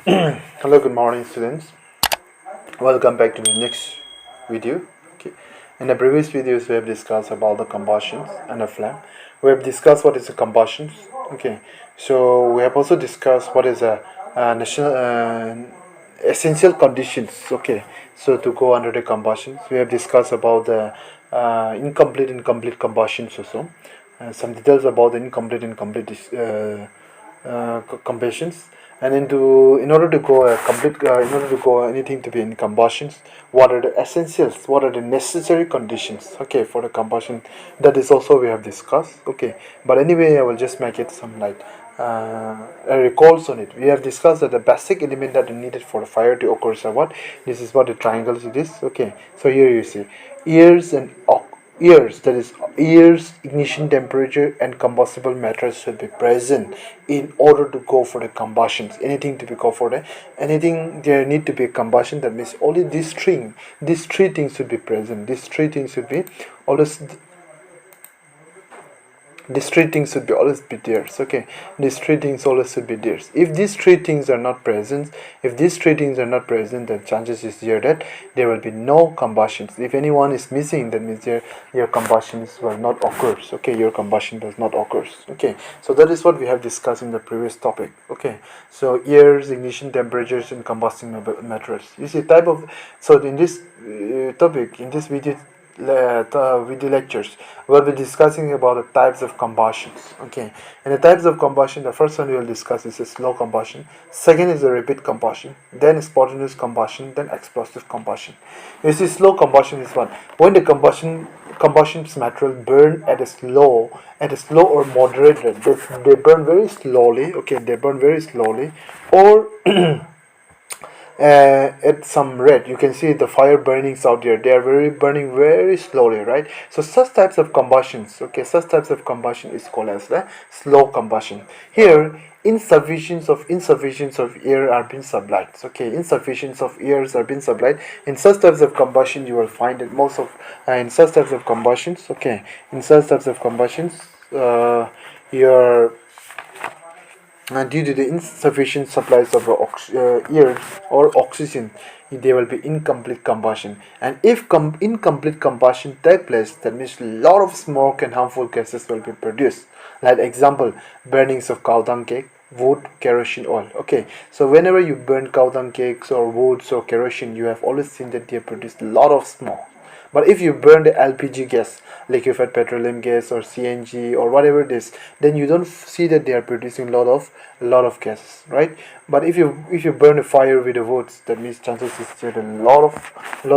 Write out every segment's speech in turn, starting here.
Hello, good morning, students. Welcome back to the next video. Okay. In the previous videos, we have discussed about the combustions and the flame. We have discussed what is the combustions. Okay. So we have also discussed what is a, national essential conditions. Okay. So to go under the combustions, we have discussed about the incomplete combustions also. Some details about the incomplete combustions, and into in order to go a complete in order to go anything to be in combustions, what are the essentials, what are the necessary conditions, okay, for the combustion. That is also we have discussed. Okay, but anyway, I will just make it some like recalls on it. We have discussed that the basic element that is needed for the fire to occur are what. This is what the triangles it is. Okay, so here you see ears and ears, that is ears, ignition temperature and combustible matter should be present in order to go for the combustions. Anything to be go for the anything, there need to be a combustion. That means only these three things should be present. These three things should be always, these three things should be always be there. Okay, these three things always should be there. If these three things are not present, then chances is there that there will be no combustions. If anyone is missing, that means your combustions will not occur. Okay, your combustion does not occur. Okay, so that is what we have discussed in the previous topic. Okay, so ears, ignition temperatures and combusting materials. You see type of, so in this topic, in this video lectures, we'll be discussing about the types of combustions. Okay, and the types of combustion, the first one we will discuss is a slow combustion, second is a rapid combustion, then spontaneous combustion, then explosive combustion. You see, slow combustion is one when the combustion's material burn at a slow or moderate rate. They burn very slowly. Okay, they burn very slowly, or at some rate. You can see the fire burnings out there, they are burning very slowly, right? So such types of combustions, okay, such types of combustion is called as the slow combustion. Here, insufficiency of air are being supplied. Okay, insufficiency of airs are being supplied. In such types of combustion, you will find that most of in such types of combustions, okay, in such types of combustions, your due to the insufficient supplies of air or oxygen, there will be incomplete combustion. And if incomplete combustion take place, that means a lot of smoke and harmful gases will be produced. Like example, burnings of cow dung cake, wood, kerosene oil. Okay, so whenever you burn cow dung cakes or woods or kerosene, you have always seen that they produce a lot of smoke. But if you burn the LPG gas, liquefied petroleum gas or CNG or whatever it is, then you don't see that they are producing a lot of gases, right? But if you burn a fire with the woods, that means chances is that a lot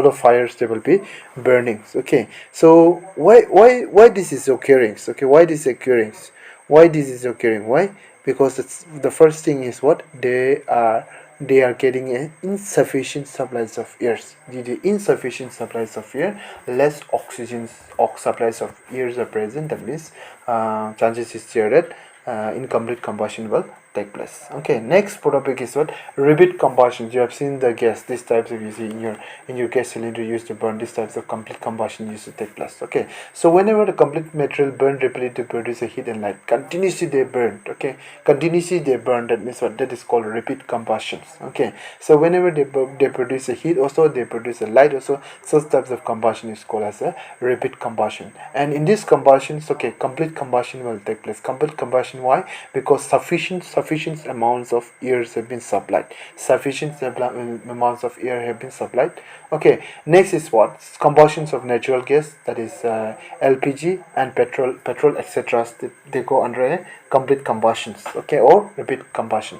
of fires they will be burning. Okay, so why this is occurring? Okay, why this is occurring? Why? Because it's the first thing is what they are getting an insufficient supplies of air. Due to insufficient supplies of air, less oxygen supplies of air are present. That means chances is there that incomplete combustion will take place. Okay, next topic is what repeat combustion. You have seen the gas, these types of, you see in your gas cylinder used to burn, these types of complete combustion used to take place. Okay, so whenever the complete material burn repeatedly to produce a heat and light, continuously they burn. Okay, continuously they burn, that means what, that is called repeat combustions. Okay, so whenever they produce a heat also, they produce a light also, such types of combustion is called as a repeat combustion. And in these combustions, okay, complete combustion will take place. Complete combustion, why? Because sufficient amounts of air have been supplied. Sufficient amounts of air have been supplied. Okay, next is what, combustions of natural gas, that is LPG and petrol etc. They go under a complete combustions. Okay, or repeat combustion.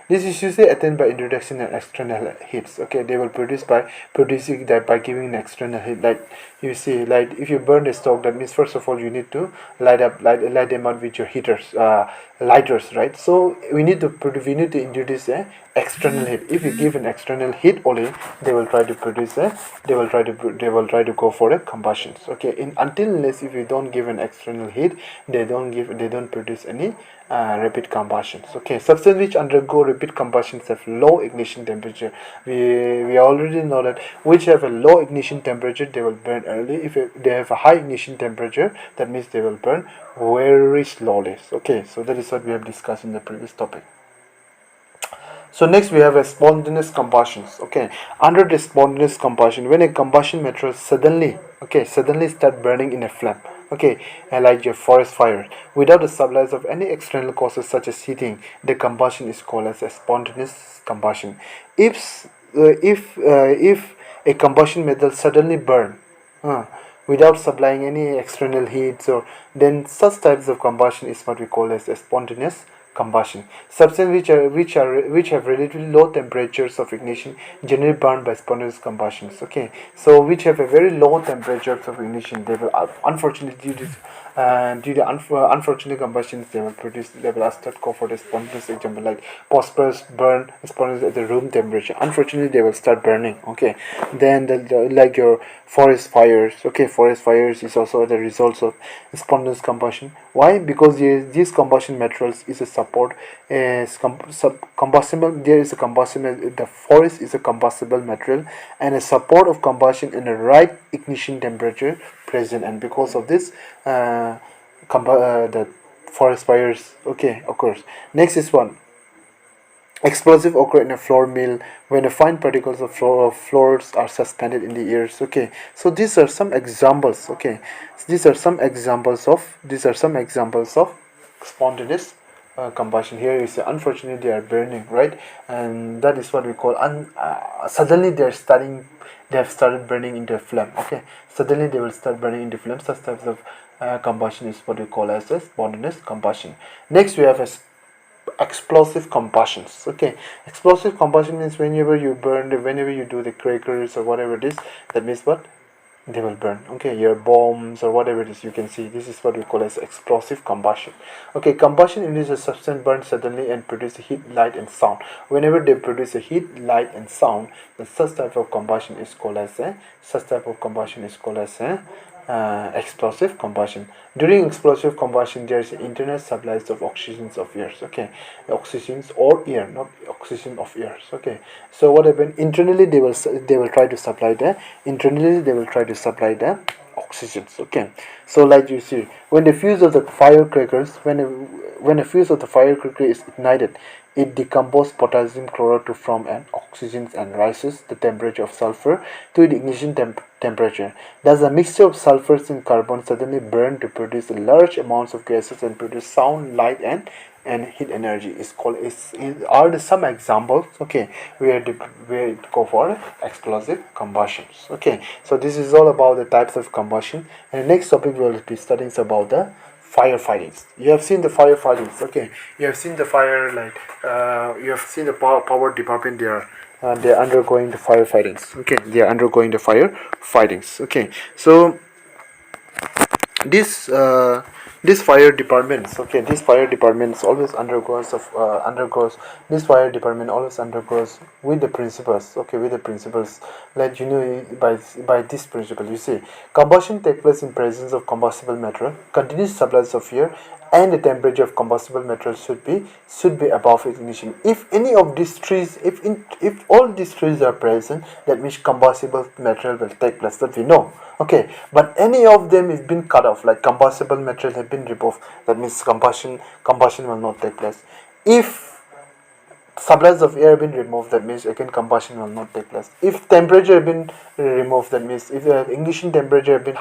This is usually attained by introduction and external heats. Okay, they will produce by producing that by giving an external heat. Like you see, like if you burn the stove, that means first of all you need to light them up with your heaters, lighters, right? So we need to introduce a external heat. If you give an external heat only, they will try to produce a they will try to go for a combustions. Okay, in until unless if you don't give an external heat, they don't produce any repeat combustions. Okay, substances which undergo repeat combustions have low ignition temperature. We already know that which have a low ignition temperature, they will burn early. If they have a high ignition temperature, that means they will burn very slowly. Okay, so that is what we have discussed in the previous topic. So next we have a spontaneous combustions. Okay, under the spontaneous combustion, when a combustion material suddenly start burning in a flame. Okay, and like your forest fire, without the supplies of any external causes such as heating, the combustion is called as a spontaneous combustion. If a combustion metal suddenly burn, uh, without supplying any external heats, or then such types of combustion is what we call as a spontaneous combustion. Substances which have relatively low temperatures of ignition generally burned by spontaneous combustions. Okay, so which have a very low temperatures of ignition, they will unfortunately due to unfortunate combustions, they will start go for the spontaneous example like phosphorus burn spontaneous at the room temperature. Unfortunately, they will start burning. Okay, then like your forest fires. Okay, forest fires is also the results of spontaneous combustion. Why? Because these combustion materials is a support combustible. There is a combustible. The forest is a combustible material and a support of combustion in the right ignition temperature present, and because of this, the forest fires occurs. Next is one. Explosive occur in a flour mill when the fine particles of flours are suspended in the air. Okay, so these are some examples. Okay, so these are some examples of spontaneous combustion. Here you see, unfortunately, they are burning, right? And that is what we call suddenly they have started burning into a flame. Okay, suddenly they will start burning into flame. Such types of combustion is what we call as a spontaneous combustion. Next, we have a explosive combustions. Okay, explosive combustion means whenever you do the crackers or whatever it is, that means what, they will burn. Okay, your bombs or whatever it is, you can see this is what we call as explosive combustion. Okay, combustion induces a substance burn suddenly and produce heat, light and sound. Whenever they produce a heat, light and sound, the such type of combustion is called as a explosive combustion. During explosive combustion, there is internal supplies of oxygens of air. Okay, oxygens or air, not oxygen of air. Okay, so what happened internally? They will try to supply the oxygens. Okay, so like you see, when the fuse of the firecrackers, when a fuse of the firecracker is ignited, it decomposes potassium chloride to form an oxygen and rises the temperature of sulfur to the ignition temperature. Thus, a mixture of sulfurs and carbon suddenly burn to produce large amounts of gases and produce sound, light, and heat energy. Is called are the some examples. Okay, where it go for explosive combustions. Okay, so this is all about the types of combustion, and the next topic we will be studying is about the firefightings. You have seen the firefightings. Okay, you have seen the fire, like you have seen the power department. They are undergoing the firefightings. Okay, they are undergoing the firefightings. Okay, so this this fire departments, this fire departments always undergoes this fire department always undergoes with the principles. Okay, with the principles, like by this principle, you see, combustion takes place in presence of combustible material, continuous supplies of air, and the temperature of combustible material should be above ignition. If any of these trees, if all these trees are present, that means combustible material will take place, that we know. Okay, but any of them is been cut off, like combustible material have been removed, that means combustion will not take place. If supplies of air have been removed, that means again combustion will not take place. If temperature have been removed, that means if the ignition temperature have been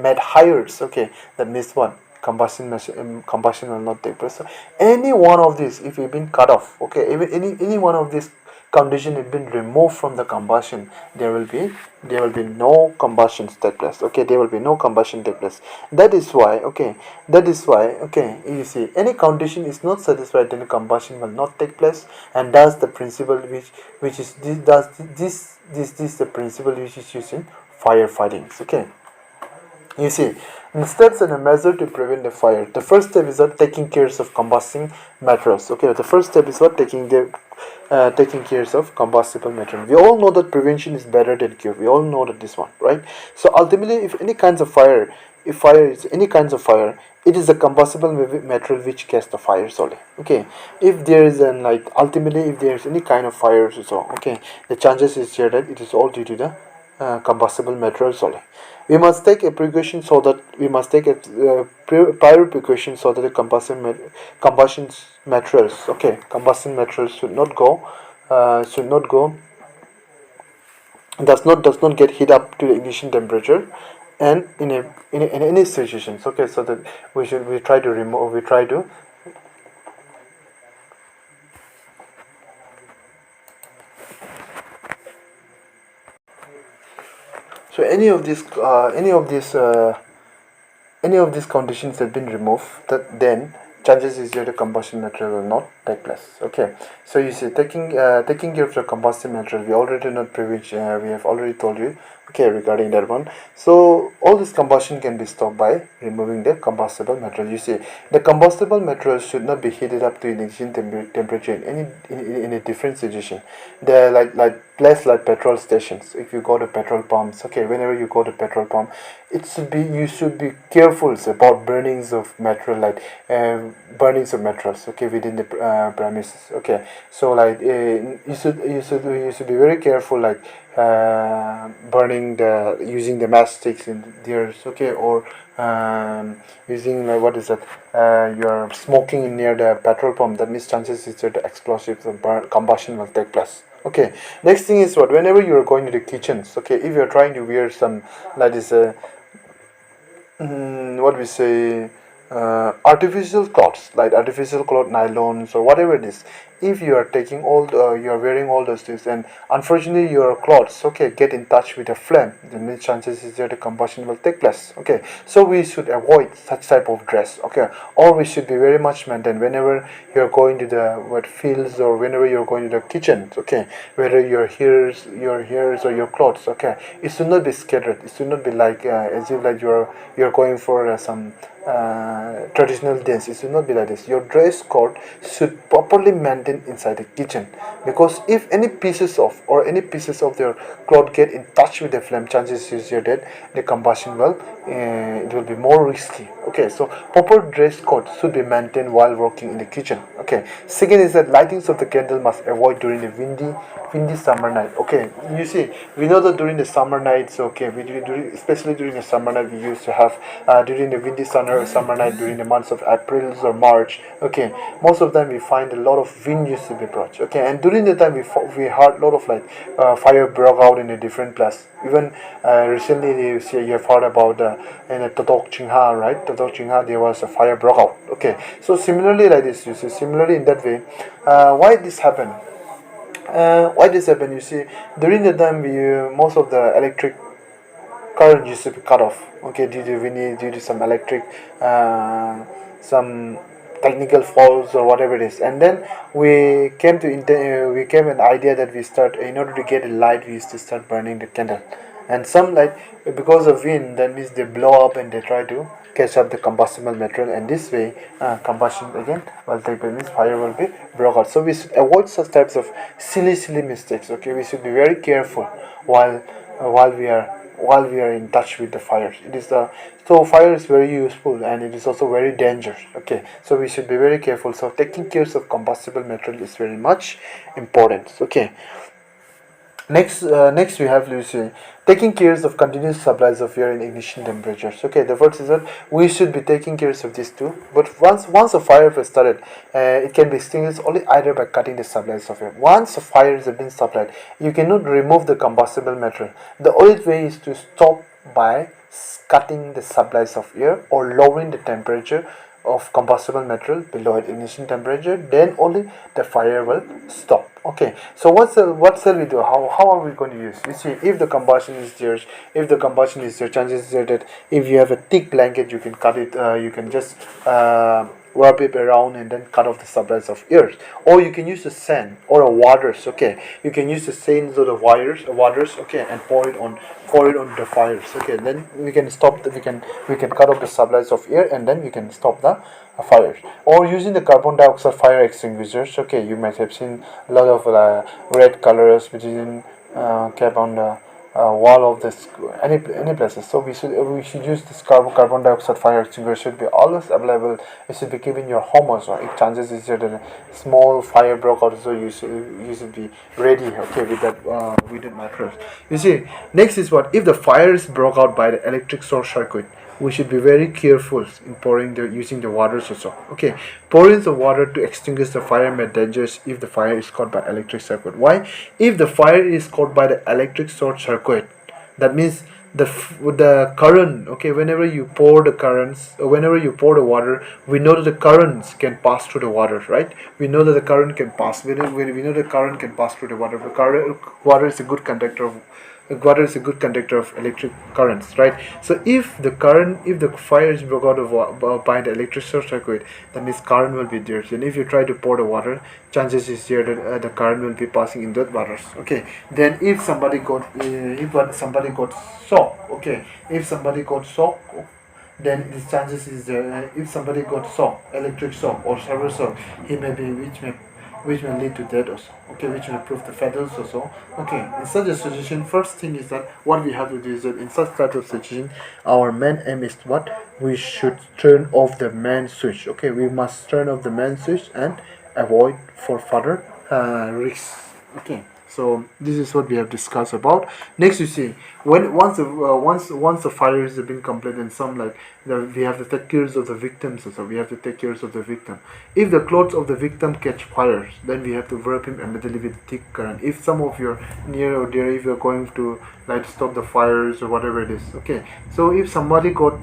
made higher, okay, that means what, combustion will not take place. So any one of these, if you've been cut off, okay, even any one of these condition have been removed from the combustion, there will be no combustion take place. Okay, there will be no combustion take place. That is why you see, any condition is not satisfied, then combustion will not take place. And that's the principle which is this the principle which is used in firefighting. Okay, you see, the steps and a measure to prevent the fire. The first step is what, taking care of combusting materials. Okay, the first step is what, taking care of combustible material. We all know that prevention is better than cure. We all know that this one, right? So ultimately, if fire is any kinds of fire, it is the combustible material which gets the fire solely. Okay, if there is ultimately if there is any kind of fire, so okay, the chances is here that it is all due to the combustible materials only. We must take a precaution so that we must take a prior precaution so that the combustion materials, okay, combustion materials should not go does not get heat up to the ignition temperature, and in any situations, okay, so that we try to remove we try to so any of these conditions have been removed, that then chances is that the combustion material will not take place. Okay, so you see, taking care of the combustion material, we already not prevention. We have already told you. Okay, regarding that one. So all this combustion can be stopped by removing the combustible material. You see, the combustible material should not be heated up to ignition temperature in any in a different situation. They're like place like petrol stations. If you go to petrol pumps, okay, whenever you go to petrol pump, you should be careful about burnings of material, like burnings of materials, okay, within the premises. Okay, so like you should be very careful, like burning the using the matchsticks in theirs, okay, or using what is that, you're smoking in near the petrol pump. That means chances is that the explosives or combustion will take place. Okay, next thing is what, whenever you are going to the kitchens, okay, if you're trying to wear some, that is what we say, artificial cloths, like artificial cloth, nylons or whatever it is, if you are taking you are wearing all those things, and unfortunately your clothes, okay, get in touch with a flame, then the chances is that the combustion will take place. Okay, so we should avoid such type of dress. Okay, or we should be very much maintained whenever you're going to the what fields, or whenever you're going to the kitchen. Okay, whether your hairs or your clothes, okay, it should not be scattered. It should not be like as if like you're going for some traditional dance. It should not be like this. Your dress code should properly maintained inside the kitchen, because if any pieces of their cloth get in touch with the flame, chances is you're dead. The combustion will it will be more risky. Okay, so proper dress code should be maintained while working in the kitchen. Okay, second is that lightings of the candle must avoid during the windy summer night. Okay, you see, we know that during the summer nights, okay, especially during the summer night, we used to have during the windy summer night, during the months of April or March. Okay, most of them we find a lot of wind used to be brought. Okay, and during the time we heard a lot of like fire broke out in a different place. Even recently you have heard about in Totok Chingha, right? Totok Chingha, there was a fire broke out. Okay, so similarly like this, you see, similarly in that way, why this happened? You see, during the time most of the electric current used to be cut off. Okay, due to some electric some technical faults or whatever it is, and then we came an idea that we start, in order to get a light, we used to start burning the candle, and some light, because of wind, that means they blow up and they try to catch up the combustible material, and this way combustion again will take place, means fire will be broke out. So we should avoid such types of silly mistakes. Okay, we should be very careful while we are in touch with the fires. So fire is very useful, and it is also very dangerous. Okay, so we should be very careful. So taking care of combustible material is very much important. Okay, next we have Lucy, taking care of continuous supplies of air and ignition temperatures. Okay, the first is that we should be taking care of these two. But once a fire has started, it can be extinguished only either by cutting the supplies of air. Once a fire has been supplied, you cannot remove the combustible material. The only way is to stop by cutting the supplies of air or lowering the temperature of combustible material below ignition temperature. Then only the fire will stop. Okay, so what shall we do? How are we going to use? You see, if the combustion is there, chances are that if you have a thick blanket, you can cut it. You can just wrap it around and then cut off the supplies of air, or you can use the sand or a waters. Okay, you can use the sand or the waters, okay, and pour it on the fires. Okay, then we can cut off the supplies of air, and then we can stop the fires, or using the carbon dioxide fire extinguishers. Okay, you might have seen a lot of red colors which is in kept on the wall of this any places. So we should use this carbon dioxide fire extinguisher should be always available. It should be kept in your home also. If chances is that a small fire broke out, so you should be ready. Okay, with that materials. You see, next is what if the fire is broke out by the electric short circuit. We should be very careful in using the water also. Okay, pouring the water to extinguish the fire may dangerous if the fire is caught by electric circuit. Why? If the fire is caught by the electric short circuit, that means the current. Okay, whenever you pour the currents, whenever you pour the water, we know that the currents can pass through the water, right? We know that the current can pass. We know the current can pass through the water. Water is a good conductor of water is a good conductor of electric currents, right? So if the fire is broke out by the electric short circuit, that means current will be there. And if you try to pour the water, chances is there that the current will be passing in that waters. Okay. Then if somebody got shock, okay, if somebody got shock, then the chances is there if somebody got shock, electric shock or server shock, he may be which may lead to death also. Okay, which may prove the fatals also. Okay, in such a situation, first thing is that what we have to do is that in such type of situation, our main aim is what we should turn off the main switch. Okay, we must turn off the main switch and avoid for further risks. Okay, so this is what we have discussed about. Next, you see, when once the fire has been completed, and we have to take care of the victims also. We have to take care of the victim. If the clothes of the victim catch fire, then we have to wrap him immediately with thick current. If some of your near or dear, if you're going to like stop the fires or whatever it is, okay. So if somebody got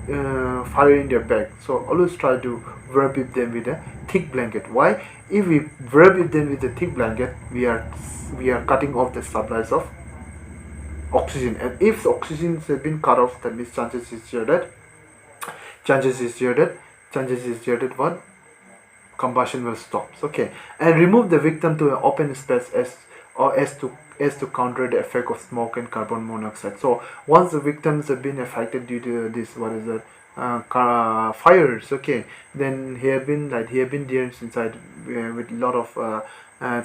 fire in their bag, so always try to wrap them with a thick blanket. Why? If we wrap them with a thick blanket, we are cutting off the supplies of oxygen, and if the oxygen has been cut off, that means chances is there that what combustion will stop. Okay, and remove the victim to an open space as to counter the effect of smoke and carbon monoxide. So once the victims have been affected due to this, what is that, fires, okay, then he have been there inside with a lot of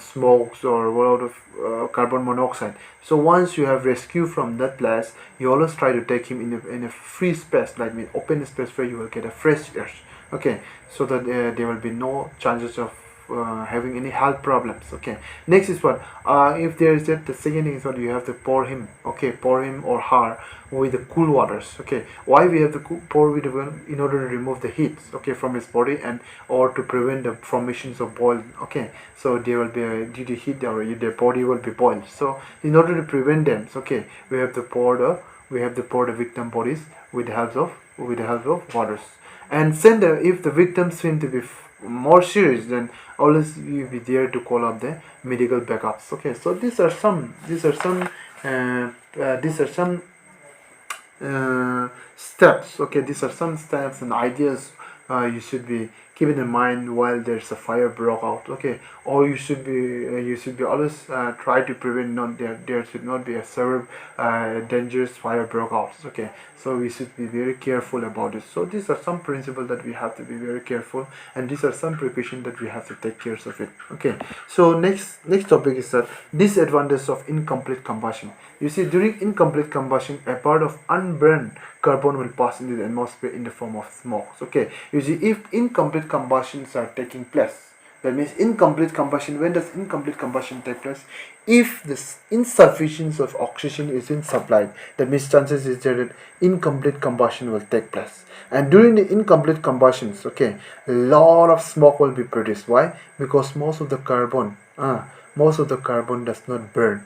smokes or a lot of carbon monoxide. So once you have rescued from that place, you always try to take him in a free space, like in open space where you will get a fresh air. Okay, so that there will be no chances of having any health problems. Okay, next is what if there is that, the second thing is what you have to pour him or her with the cool waters. Okay, why we have to pour with the in order to remove the heat, okay, from his body, and or to prevent the formations of boil. Okay, so there will be due to heat their body will be boiled. So in order to prevent them, okay, we have to pour the victim bodies with the help of waters. And send if the victims seem to be more serious, then always you be there to call up the medical backups. Okay, so these are some steps. Okay, these are some steps and ideas you should be keeping in mind while there's a fire broke out. Okay, or you should be always try to prevent there should not be a severe dangerous fire broke out. Okay, so we should be very careful about it. So these are some principles that we have to be very careful, and these are some precautions that we have to take care of it. Okay, so next topic is that disadvantage of incomplete combustion. You see, during incomplete combustion, a part of unburned carbon will pass into the atmosphere in the form of smoke. Okay, you see, if incomplete combustions are taking place, that means incomplete combustion. When does incomplete combustion take place? If the insufficiency of oxygen is in supplied, that means chances is there that incomplete combustion will take place. And during the incomplete combustions, okay, a lot of smoke will be produced. Why? Because most of the carbon does not burn.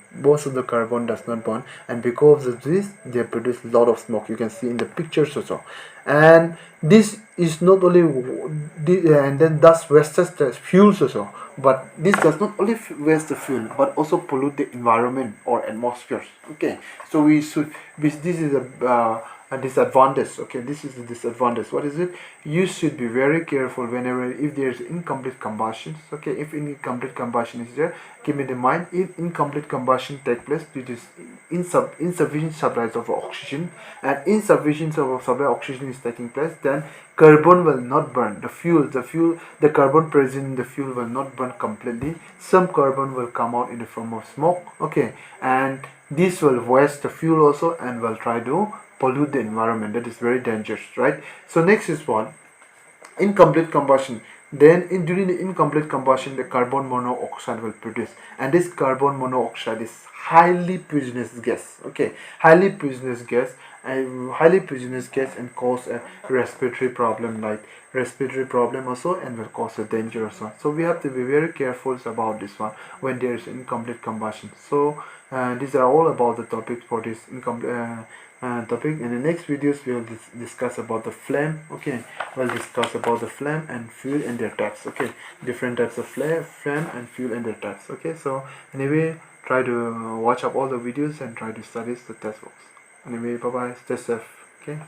And because of this, they produce a lot of smoke. You can see in the pictures also. And this is not only and then thus wastes the fuels also. But this does not only waste the fuel, but also pollute the environment or atmosphere. Okay, so this is a disadvantage. Okay, this is the disadvantage. What is it? You should be very careful whenever if there's incomplete combustion. Okay, if incomplete combustion is there, keep in mind if incomplete combustion take place due to insufficient supplies of oxygen, and insufficient of supply oxygen is taking place, then carbon will not burn. The carbon present in the fuel will not burn completely. Some carbon will come out in the form of smoke. Okay, and this will waste the fuel also and will try to pollute the environment. That is very dangerous, right? So next is what? Incomplete combustion. Then during the incomplete combustion, the carbon monoxide will produce, and this carbon monoxide is highly poisonous gas. Okay, highly poisonous gas, and cause a respiratory problem, like respiratory problem also, and will cause a danger also. So we have to be very careful about this one when there is incomplete combustion. So these are all about the topics for this incomplete topic. In the next videos we will discuss about the flame. Okay, we'll discuss about the flame and fuel and their types. Okay, different types of flame and fuel and their types. Okay, so anyway, try to watch up all the videos and try to study the textbooks. Anyway, bye bye, stay safe. Okay.